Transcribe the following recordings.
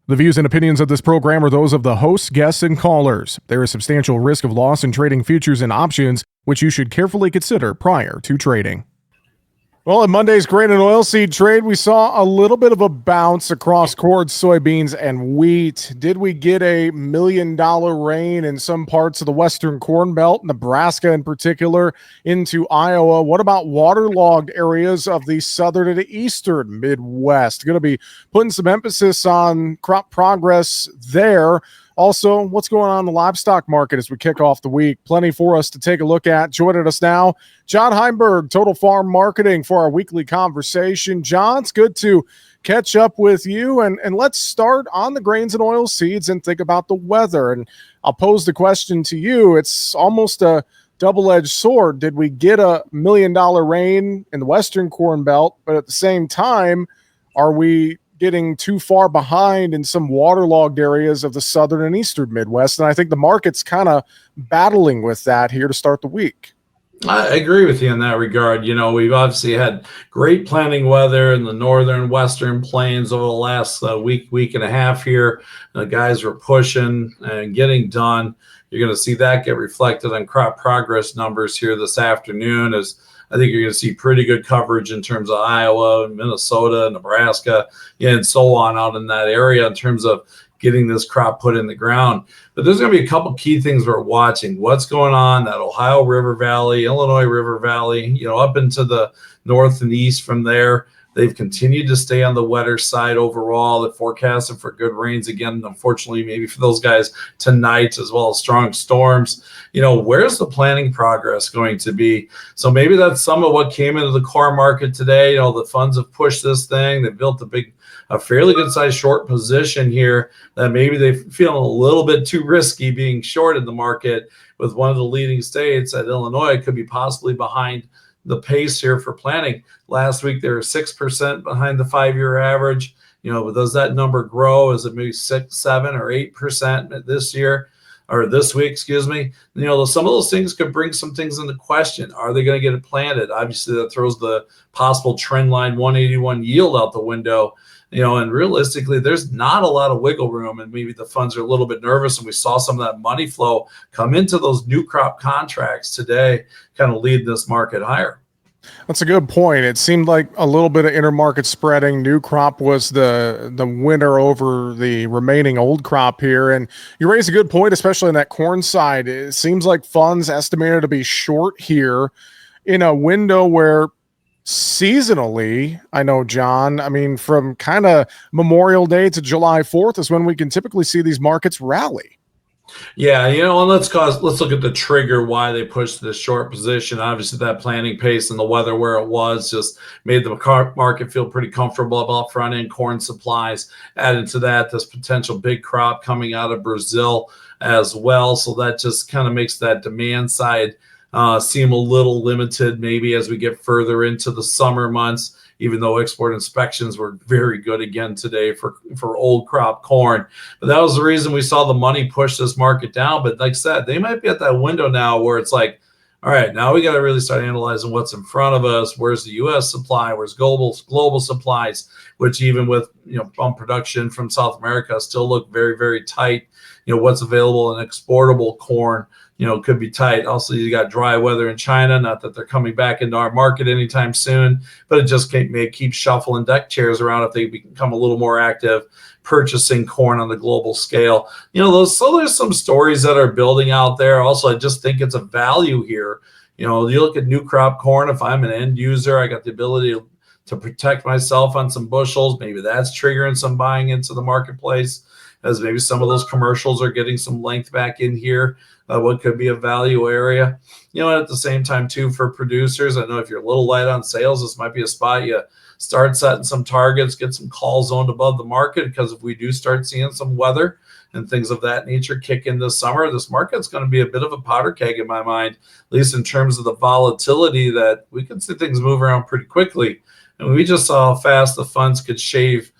The views and opinions of this program are those of the hosts, guests, and callers. There is substantial risk of loss in trading futures and options, which you should carefully consider prior to trading. Well, in Monday's grain and oilseed trade, we saw a little bit of a bounce across corn, soybeans, and wheat. Did we get a $1 million rain in some parts of the Western Corn Belt, Nebraska in particular, into Iowa? What about waterlogged areas of the southern and eastern Midwest? Going to be putting some emphasis on crop progress there. Also, what's going on in the livestock market as we kick off the week? Plenty for us to take a look at. Joining us now, John Heinberg, Total Farm Marketing, for our weekly conversation. John, it's good to catch up with you. And let's start on the grains and oil seeds and think about the weather. And I'll pose the question to you. It's almost a double-edged sword. Did we get a $1 million rain in the Western Corn Belt? But at the same time, are we getting too far behind in some waterlogged areas of the southern and eastern Midwest? And I think the market's kind of battling with that here to start the week. I agree with you in that regard. You know, we've obviously had great planting weather in the northern western plains over the last week and a half here. The guys were pushing and getting done. You're going to see that get reflected on crop progress numbers here this afternoon, as I think you're going to see pretty good coverage in terms of Iowa, Minnesota, Nebraska, and so on out in that area in terms of getting this crop put in the ground. But there's going to be a couple key things we're watching. What's going on that Ohio River Valley, Illinois River Valley, up into the north and east from there. They've continued to stay on the wetter side overall. They're forecasted for good rains again, unfortunately, maybe for those guys tonight, as well as strong storms. Where's the planting progress going to be? So maybe that's some of what came into the core market today. The funds have pushed this thing. They built a fairly good sized short position here that maybe they feel a little bit too risky being short in the market with one of the leading states at Illinois could be possibly behind the pace here for planting. Last week, they were 6% behind the 5-year average. Does that number grow? Is it maybe 6, 7, or 8% this year or this week? Excuse me. Some of those things could bring some things into question. Are they going to get it planted? Obviously, that throws the possible trend line 181 yield out the window. And realistically, there's not a lot of wiggle room, and maybe the funds are a little bit nervous, and we saw some of that money flow come into those new crop contracts today, kind of lead this market higher. That's a good point. It seemed like a little bit of intermarket spreading. New crop was the winner over the remaining old crop here. And you raise a good point, especially on that corn side. It seems like funds estimated to be short here in a window where seasonally, I know, John, from kind of Memorial Day to July 4th is when we can typically see these markets rally. Yeah, and let's look at the trigger why they pushed this short position. Obviously, that planting pace and the weather where it was just made the market feel pretty comfortable about front-end corn supplies. Added to that, this potential big crop coming out of Brazil as well. So that just kind of makes that demand side seem a little limited maybe as we get further into the summer months, even though export inspections were very good again today for old crop corn. But that was the reason we saw the money push this market down. But like I said, they might be at that window now where it's like, all right, now we got to really start analyzing what's in front of us. Where's the U.S. supply? Where's global supplies, which even with bump production from South America still look very, very tight. What's available in exportable corn, could be tight. Also, you got dry weather in China. Not that they're coming back into our market anytime soon, but it just may keep shuffling deck chairs around if they become a little more active purchasing corn on the global scale. So there's some stories that are building out there. Also, I just think it's a value here. You look at new crop corn. If I'm an end user, I got the ability to protect myself on some bushels. Maybe that's triggering some buying into the marketplace, as maybe some of those commercials are getting some length back in here. What could be a value area, and at the same time too, for producers, I know if you're a little light on sales, this might be a spot you start setting some targets, get some calls zoned above the market, because if we do start seeing some weather and things of that nature kick in this summer, this market's going to be a bit of a powder keg in my mind, at least in terms of the volatility that we can see things move around pretty quickly. And we just saw how fast the funds could shave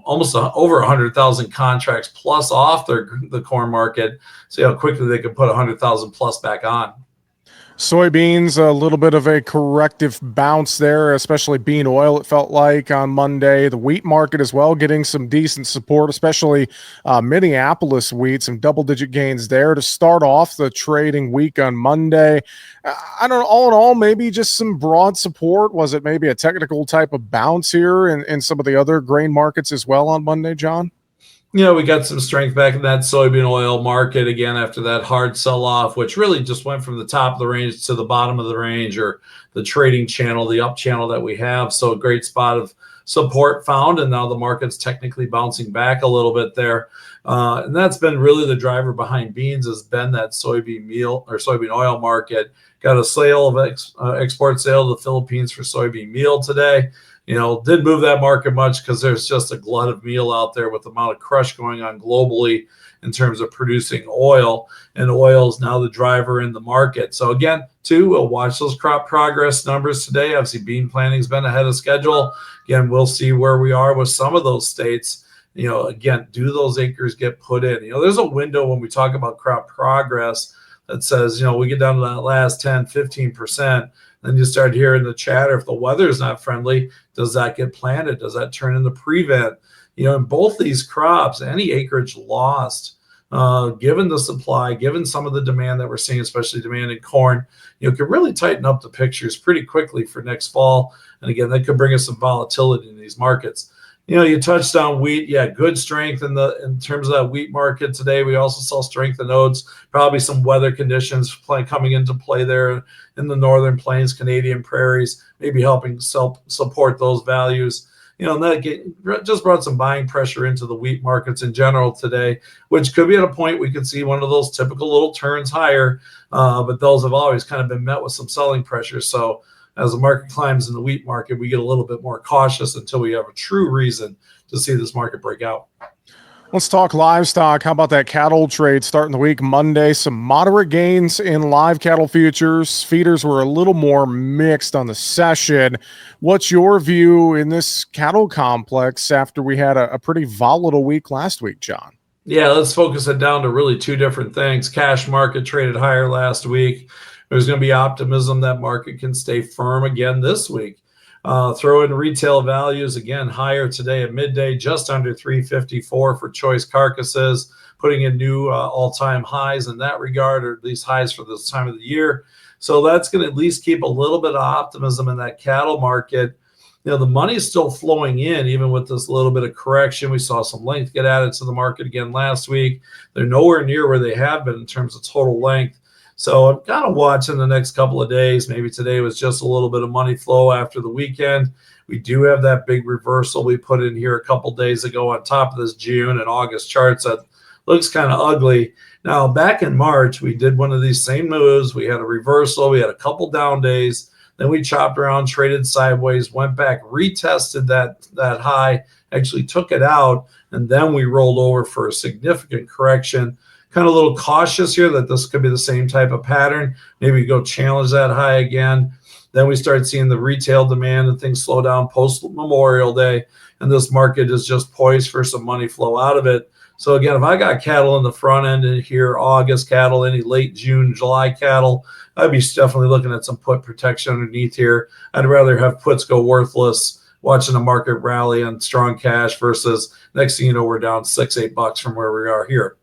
almost over 100,000 contracts plus off the corn market. See how quickly they could put 100,000 plus back on. Soybeans, a little bit of a corrective bounce there, especially bean oil, it felt like on Monday. The wheat market as well, getting some decent support, especially Minneapolis wheat, some double-digit gains there to start off the trading week on Monday. I don't know, all in all, maybe just some broad support. Was it maybe a technical type of bounce here in some of the other grain markets as well on Monday, John? We got some strength back in that soybean oil market again after that hard sell-off, which really just went from the top of the range to the bottom of the range, or the trading channel, the up channel that we have. So a great spot of support found, and now the market's technically bouncing back a little bit there. And that's been really the driver behind beans, has been that soybean meal or soybean oil market. Got a sale of export sale to the Philippines for soybean meal today. Didn't move that market much because there's just a glut of meal out there with the amount of crush going on globally in terms of producing oil, and oil is now the driver in the market. So again, we'll watch those crop progress numbers today. Obviously, bean planting's been ahead of schedule. Again, we'll see where we are with some of those states. Again, do those acres get put in? There's a window when we talk about crop progress that says, we get down to that last 10, 15%. Then you start hearing the chatter. If the weather is not friendly, does that get planted? Does that turn into prevent? In both these crops, any acreage lost, given the supply, given some of the demand that we're seeing, especially demand in corn, could really tighten up the pictures pretty quickly for next fall. And again, that could bring us some volatility in these markets. You touched on wheat. Yeah, good strength in terms of that wheat market today. We also saw strength in oats. Probably some weather conditions coming into play there in the northern plains, Canadian prairies, maybe helping support those values. And that just brought some buying pressure into the wheat markets in general today, which could be at a point we could see one of those typical little turns higher. But those have always kind of been met with some selling pressure. So as the market climbs in the wheat market, we get a little bit more cautious until we have a true reason to see this market break out. Let's talk livestock. How about that cattle trade starting the week Monday? Some moderate gains in live cattle futures. Feeders were a little more mixed on the session. What's your view in this cattle complex after we had a pretty volatile week last week, John? Yeah, let's focus it down to really two different things. Cash market traded higher last week. There's going to be optimism that market can stay firm again this week. Throw in retail values again higher today at midday, just under 354 for choice carcasses, putting in new all-time highs in that regard, or at least highs for this time of the year. So that's going to at least keep a little bit of optimism in that cattle market. The money is still flowing in, even with this little bit of correction. We saw some length get added to the market again last week. They're nowhere near where they have been in terms of total length. So I'm kind of watching the next couple of days. Maybe today was just a little bit of money flow after the weekend. We do have that big reversal we put in here a couple days ago on top of this June and August charts that looks kind of ugly. Now, back in March, we did one of these same moves. We had a reversal. We had a couple down days. Then we chopped around, traded sideways, went back, retested that high, actually took it out, and then we rolled over for a significant correction. Kind of a little cautious here that this could be the same type of pattern. Maybe go challenge that high again. Then we start seeing the retail demand and things slow down post Memorial Day, and this market is just poised for some money flow out of it. So again, if I got cattle in the front end in here, August cattle, any late June, July cattle, I'd be definitely looking at some put protection underneath here. I'd rather have puts go worthless watching the market rally on strong cash versus next thing you know, we're down $6-8 from where we are here.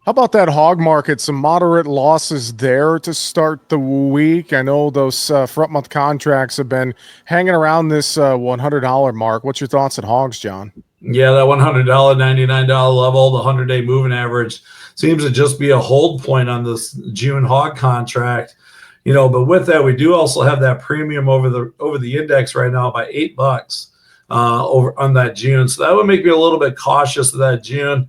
How about that hog market? Some moderate losses there to start the week. I know those front month contracts have been hanging around this $100 mark. What's your thoughts on hogs, John? Yeah, that $100, $99 level, the 100-day moving average seems to just be a hold point on this June hog contract. But with that, we do also have that premium over the index right now by $8 over on that June. So that would make me a little bit cautious of that June.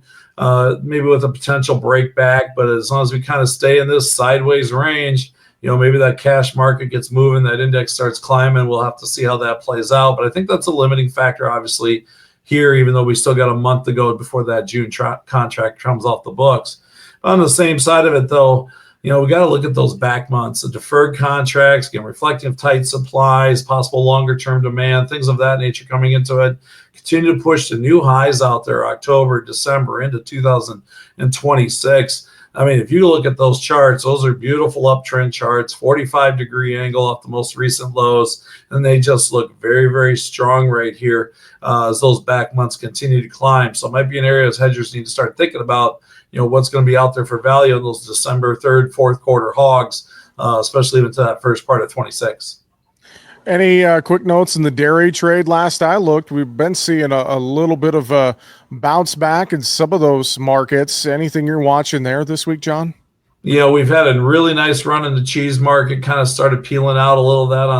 Maybe with a potential break back, but as long as we kind of stay in this sideways range, maybe that cash market gets moving, that index starts climbing. We'll have to see how that plays out. But I think that's a limiting factor, obviously, here, even though we still got a month to go before that June contract comes off the books. On the same side of it, though, we got to look at those back months, the deferred contracts, again, reflecting of tight supplies, possible longer-term demand, things of that nature coming into it. Continue to push the new highs out there, October, December, into 2026. I mean, if you look at those charts, those are beautiful uptrend charts, 45-degree angle off the most recent lows, and they just look very, very strong right here as those back months continue to climb. So it might be an area as hedgers need to start thinking about, what's going to be out there for value in those December 3rd, 4th quarter hogs, especially into that first part of 26. Any quick notes in the dairy trade? Last I looked, we've been seeing a little bit of a bounce back in some of those markets. Anything you're watching there this week, John? We've had a really nice run in the cheese market, kind of started peeling out a little of that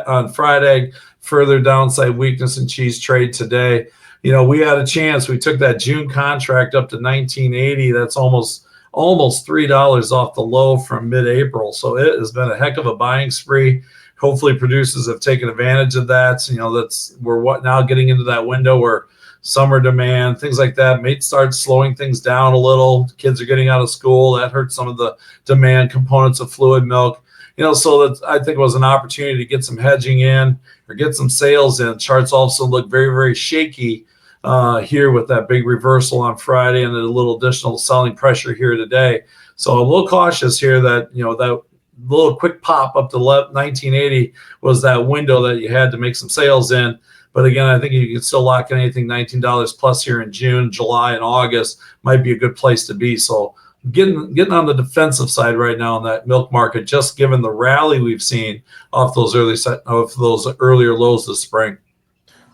on Friday, further downside weakness in cheese trade today. We had a chance. We took that June contract up to 1980. That's almost $3 off the low from mid-April. So it has been a heck of a buying spree. Hopefully producers have taken advantage of that. We're now getting into that window where summer demand, things like that, may start slowing things down a little. Kids are getting out of school. That hurts some of the demand components of fluid milk. So that I think it was an opportunity to get some hedging in or get some sales in. Charts also look very, very shaky here with that big reversal on Friday and a little additional selling pressure here today. So I'm a little cautious here that, that little quick pop up to 1980 was that window that you had to make some sales in. But again, I think you can still lock in anything $19 plus here in June, July, and August might be a good place to be. So getting on the defensive side right now in that milk market, just given the rally we've seen off those earlier lows this spring.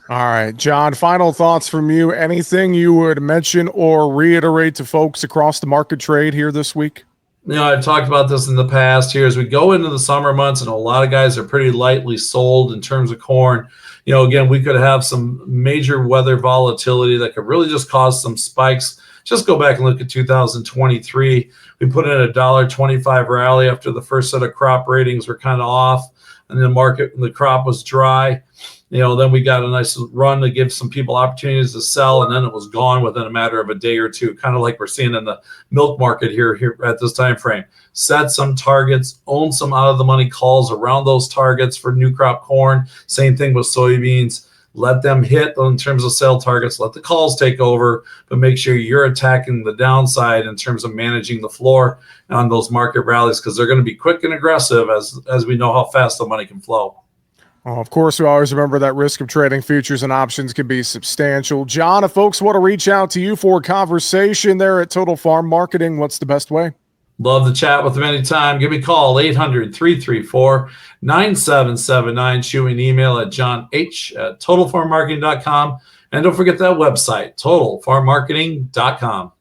All right, John, final thoughts from you. Anything you would mention or reiterate to folks across the market trade here this week? I've talked about this in the past here as we go into the summer months, and a lot of guys are pretty lightly sold in terms of corn. Again, we could have some major weather volatility that could really just cause some spikes. Just go back and look at 2023. We put in a $1.25 rally after the first set of crop ratings were kind of off, and the crop was dry. Then we got a nice run to give some people opportunities to sell, and then it was gone within a matter of a day or two, kind of like we're seeing in the milk market here at this time frame. Set some targets, own some out-of-the-money calls around those targets for new crop corn. Same thing with soybeans. Let them hit in terms of sell targets. Let the calls take over, but make sure you're attacking the downside in terms of managing the floor on those market rallies, because they're going to be quick and aggressive as we know how fast the money can flow. Well, of course, we always remember that risk of trading futures and options can be substantial. John, if folks want to reach out to you for a conversation there at Total Farm Marketing, what's the best way? Love to chat with them anytime. Give me a call, 800-334-9779. Shoot me an email at jonh@totalfarmmarketing.com. And don't forget that website, totalfarmmarketing.com.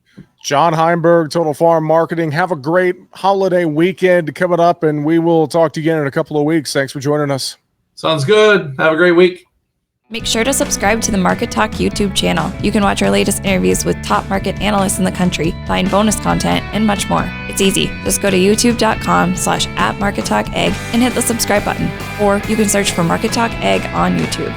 John Heinberg, Total Farm Marketing. Have a great holiday weekend coming up, and we will talk to you again in a couple of weeks. Thanks for joining us. Sounds good. Have a great week. Make sure to subscribe to the Market Talk YouTube channel. You can watch our latest interviews with top market analysts in the country, find bonus content, and much more. It's easy. Just go to youtube.com/@MarketTalkAg and hit the subscribe button. Or you can search for Market Talk Ag on YouTube.